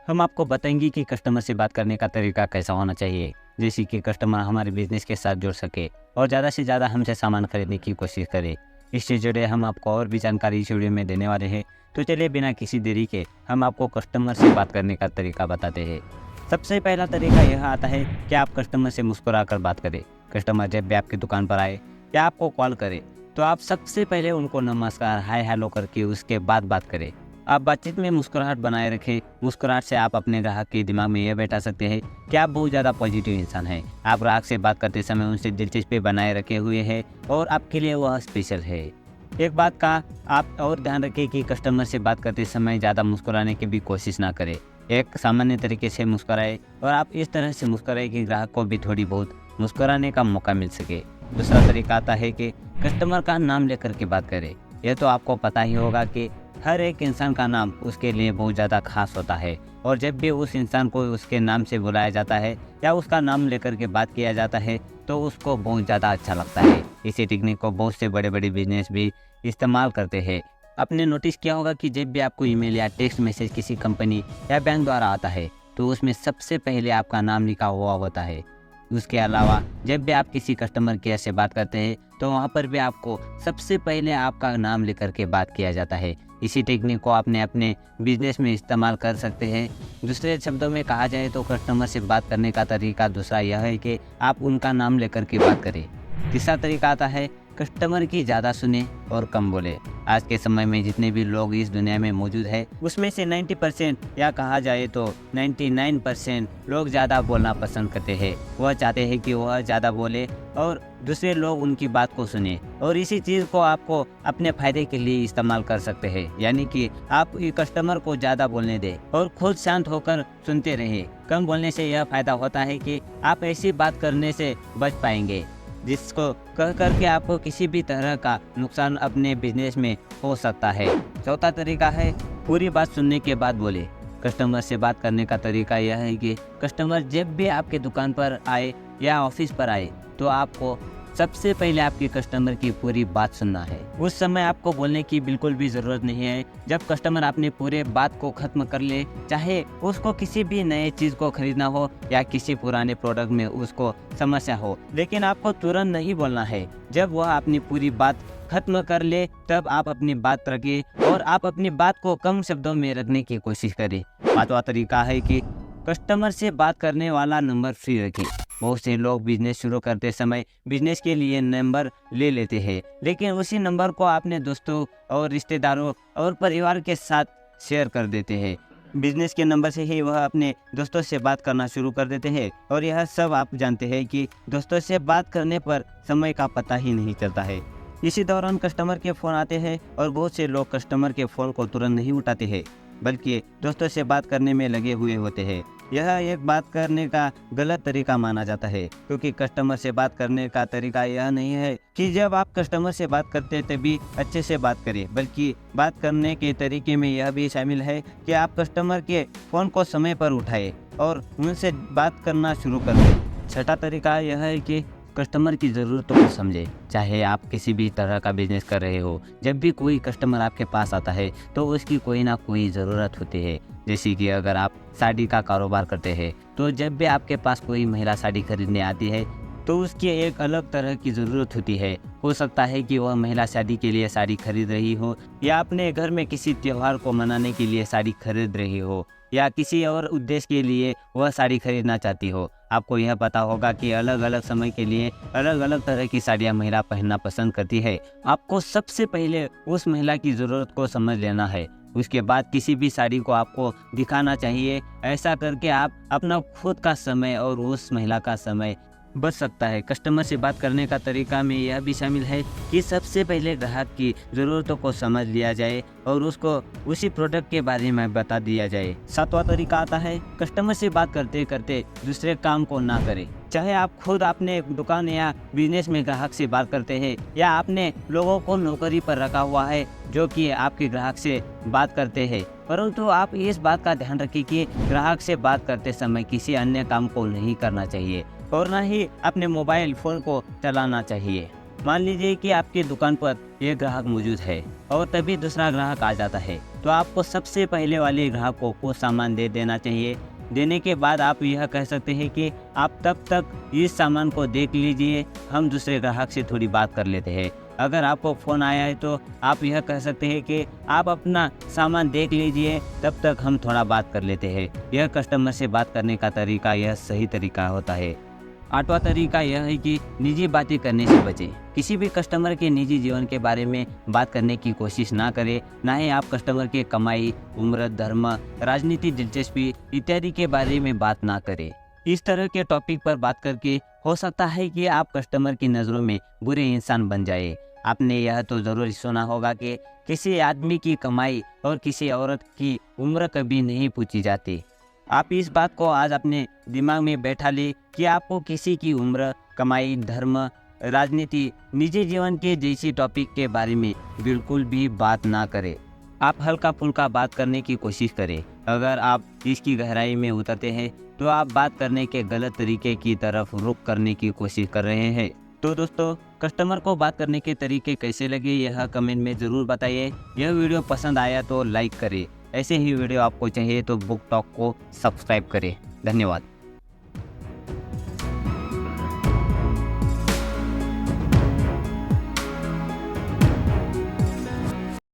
हम आपको बताएंगे कि कस्टमर से बात करने का तरीका कैसा होना चाहिए, जैसे कि कस्टमर हमारे बिजनेस के साथ जुड़ सके और ज़्यादा से ज़्यादा हमसे सामान खरीदने की कोशिश करे। इससे जुड़े हम आपको और भी जानकारी इस वीडियो में देने वाले हैं। तो चलिए बिना किसी देरी के हम आपको कस्टमर से बात करने का तरीका बताते हैं। सबसे पहला तरीका यह आता है कि आप कस्टमर से मुस्कुरा कर बात करें। कस्टमर जब भी आपकी दुकान पर आए या आपको कॉल करे तो आप सबसे पहले उनको नमस्कार हाय हेलो करके उसके बाद बात करें। आप बातचीत में मुस्कुराहट बनाए रखें। मुस्कुराहट से आप अपने ग्राहक के दिमाग में यह बैठा सकते हैं कि आप बहुत ज़्यादा पॉजिटिव इंसान हैं। आप ग्राहक से बात करते समय उनसे दिलचस्पी बनाए रखे हुए हैं और आपके लिए वह स्पेशल है। एक बात का आप और ध्यान रखें कि कस्टमर से बात करते समय ज़्यादा मुस्कुराने की भी कोशिश ना करें। एक सामान्य तरीके से मुस्कुराए और आप इस तरह से मुस्कुराए कि ग्राहक को भी थोड़ी बहुत मुस्कुराने का मौका मिल सके। दूसरा तरीका आता है कि कस्टमर का नाम लेकर के बात करें। यह तो आपको पता ही होगा कि हर एक इंसान का नाम उसके लिए बहुत ज़्यादा खास होता है और जब भी उस इंसान को उसके नाम से बुलाया जाता है या उसका नाम लेकर के बात किया जाता है तो उसको बहुत ज़्यादा अच्छा लगता है। इसी टेक्निक को बहुत से बड़े बड़े बिजनेस भी इस्तेमाल करते हैं। आपने नोटिस किया होगा कि जब भी आपको ईमेल या टेक्स्ट मैसेज किसी कंपनी या बैंक द्वारा आता है तो उसमें सबसे पहले आपका नाम लिखा हुआ होता है। उसके अलावा जब भी आप किसी कस्टमर केयर से बात करते हैं तो वहाँ पर भी आपको सबसे पहले आपका नाम लेकर के बात किया जाता है। इसी टेक्निक को आपने अपने बिजनेस में इस्तेमाल कर सकते हैं। दूसरे शब्दों में कहा जाए तो कस्टमर से बात करने का तरीका दूसरा यह है कि आप उनका नाम लेकर के बात करें। तीसरा तरीका आता है कस्टमर की ज़्यादा सुने और कम बोले। आज के समय में जितने भी लोग इस दुनिया में मौजूद है उसमें से 90% या कहा जाए तो 99% लोग ज़्यादा बोलना पसंद करते हैं। वह चाहते हैं कि वह ज़्यादा बोले और दूसरे लोग उनकी बात को सुने और इसी चीज़ को आपको अपने फ़ायदे के लिए इस्तेमाल कर सकते हैं। यानी कि आप कस्टमर को ज़्यादा बोलने दें और खुद शांत होकर सुनते रहें। कम बोलने से यह फ़ायदा होता है कि आप ऐसी बात करने से बच पाएंगे जिसको कह करके आपको किसी भी तरह का नुकसान अपने बिजनेस में हो सकता है। चौथा तरीका है पूरी बात सुनने के बाद बोले। कस्टमर से बात करने का तरीका यह है कि कस्टमर जब भी आपके दुकान पर आए या ऑफिस पर आए तो आपको सबसे पहले आपके कस्टमर की पूरी बात सुनना है। उस समय आपको बोलने की बिल्कुल भी ज़रूरत नहीं है। जब कस्टमर अपने पूरे बात को ख़त्म कर ले, चाहे उसको किसी भी नए चीज़ को खरीदना हो या किसी पुराने प्रोडक्ट में उसको समस्या हो, लेकिन आपको तुरंत नहीं बोलना है। जब वह अपनी पूरी बात खत्म कर ले तब आप अपनी बात रखें और आप अपनी बात को कम शब्दों में रखने की कोशिश करें। पांचवा तरीका है कि कस्टमर से बात करने वाला नंबर फ्री रखें। बहुत से लोग बिजनेस शुरू करते समय बिजनेस के लिए नंबर ले लेते हैं, लेकिन उसी नंबर को अपने दोस्तों और रिश्तेदारों और परिवार के साथ शेयर कर देते हैं। बिजनेस के नंबर से ही वह अपने दोस्तों से बात करना शुरू कर देते हैं और यह सब आप जानते हैं कि दोस्तों से बात करने पर समय का पता ही नहीं चलता है। इसी दौरान कस्टमर के फ़ोन आते हैं और बहुत से लोग कस्टमर के फ़ोन को तुरंत नहीं उठाते हैं बल्कि दोस्तों से बात करने में लगे हुए होते हैं। यह एक बात करने का गलत तरीका माना जाता है, क्योंकि कस्टमर से बात करने का तरीका यह नहीं है कि जब आप कस्टमर से बात करते तभी अच्छे से बात करें, बल्कि बात करने के तरीके में यह भी शामिल है कि आप कस्टमर के फ़ोन को समय पर उठाएं और उनसे बात करना शुरू कर दें। छठा तरीका यह है कि कस्टमर की ज़रूरतों को समझें। चाहे आप किसी भी तरह का बिजनेस कर रहे हो, जब भी कोई कस्टमर आपके पास आता है तो उसकी कोई ना कोई ज़रूरत होती है। जैसे कि अगर आप साड़ी का कारोबार करते हैं तो जब भी आपके पास कोई महिला साड़ी खरीदने आती है तो उसकी एक अलग तरह की ज़रूरत होती है। हो सकता है कि वह महिला शादी के लिए साड़ी खरीद रही हो या अपने घर में किसी त्यौहार को मनाने के लिए साड़ी खरीद रही हो या किसी और उद्देश्य के लिए वह साड़ी खरीदना चाहती हो। आपको यह पता होगा कि अलग अलग समय के लिए अलग अलग तरह की साड़ियाँ महिला पहनना पसंद करती है। आपको सबसे पहले उस महिला की ज़रूरत को समझ लेना है, उसके बाद किसी भी साड़ी को आपको दिखाना चाहिए। ऐसा करके आप अपना खुद का समय और उस महिला का समय बच सकता है। कस्टमर से बात करने का तरीका में यह भी शामिल है कि सबसे पहले ग्राहक की ज़रूरतों को समझ लिया जाए और उसको उसी प्रोडक्ट के बारे में बता दिया जाए। सातवां तरीका आता है कस्टमर से बात करते करते दूसरे काम को ना करें। चाहे आप खुद अपने दुकान या बिजनेस में ग्राहक से बात करते हैं या आपने लोगों को नौकरी पर रखा हुआ है जो कि आपके ग्राहक से बात करते हैं, परंतु आप इस बात का ध्यान रखें कि ग्राहक से बात करते समय किसी अन्य काम को नहीं करना चाहिए और न ही अपने मोबाइल फ़ोन को चलाना चाहिए। मान लीजिए कि आपकी दुकान पर एक ग्राहक मौजूद है और तभी दूसरा ग्राहक आ जाता है, तो आपको सबसे पहले वाले ग्राहक को कुछ सामान दे देना चाहिए। देने के बाद आप यह कह सकते हैं कि आप तब तक इस सामान को देख लीजिए, हम दूसरे ग्राहक से थोड़ी बात कर लेते हैं। अगर आपको फ़ोन आया है तो आप यह कह सकते हैं कि आप अपना सामान देख लीजिए, तब तक हम थोड़ा बात कर लेते हैं। यह कस्टमर से बात करने का तरीका, यह सही तरीका होता है। 8वां तरीका यह है कि निजी बातें करने से बचें। किसी भी कस्टमर के निजी जीवन के बारे में बात करने की कोशिश ना करें। ना ही आप कस्टमर के कमाई, उम्र, धर्म, राजनीति, दिलचस्पी इत्यादि के बारे में बात ना करें। इस तरह के टॉपिक पर बात करके हो सकता है कि आप कस्टमर की नज़रों में बुरे इंसान बन जाए। आपने यह तो ज़रूर सुना होगा कि किसी आदमी की कमाई और किसी औरत की उम्र कभी नहीं पूछी जाती। आप इस बात को आज अपने दिमाग में बैठा ले कि आपको किसी की उम्र, कमाई, धर्म, राजनीति, निजी जीवन के जैसी टॉपिक के बारे में बिल्कुल भी बात ना करें। आप हल्का फुल्का बात करने की कोशिश करें। अगर आप इसकी गहराई में उतरते हैं तो आप बात करने के गलत तरीके की तरफ रुख करने की कोशिश कर रहे हैं। तो दोस्तों, कस्टमर को बात करने के तरीके कैसे लगे यह कमेंट में ज़रूर बताइए। यह वीडियो पसंद आया तो लाइक करें। ऐसे ही वीडियो आपको चाहिए तो बुक टॉक को सब्सक्राइब करें। धन्यवाद।